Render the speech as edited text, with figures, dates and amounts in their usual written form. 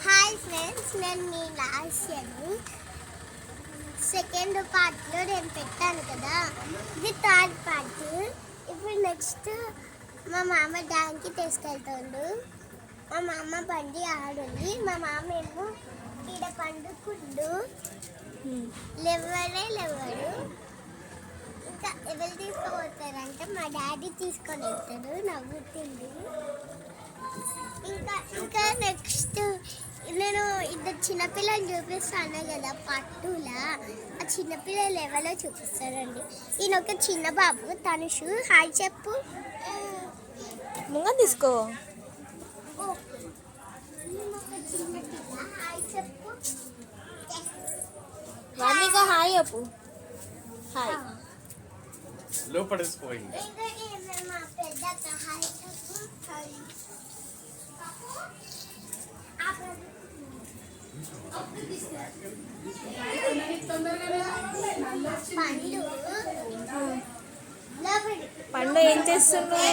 Hi friends, నేను మీ లాస్యని. Second పార్ట్లో నేను పెట్టాను కదా, ఇది థర్డ్ పార్ట్. ఇప్పుడు నెక్స్ట్ మా మామ డ్యామ్కి తీసుకెళ్తాడు. మా మామ బండి ఆడుంది, మా మామ ఏమో ఈడ పండుకుండు. లేవరు. ఇంకా ఎవరు తీసుకుపోతారంటే మా డాడీ తీసుకొని వెళ్తాడు. నవ్వుతుంది. ఇంకా నెక్స్ట్ నేను ఇద్దరు చిన్నపిల్లలు చూపిస్తాను కదా పట్టులా, ఆ చిన్నపిల్లలు ఎవరో చూపిస్తారండి. ఈయన ఒక చిన్న బాబు తనుషు. హాయ్ చెప్పు. ముంగ తీసుకో. హాయ్ చెప్పు. వాణిక హాయ్ చెప్పు. హాయ్. లోపడేసిపోయింది. మా పెద్ద హాయ్ చెప్పు. పండు ఏం చేస్తున్నావు?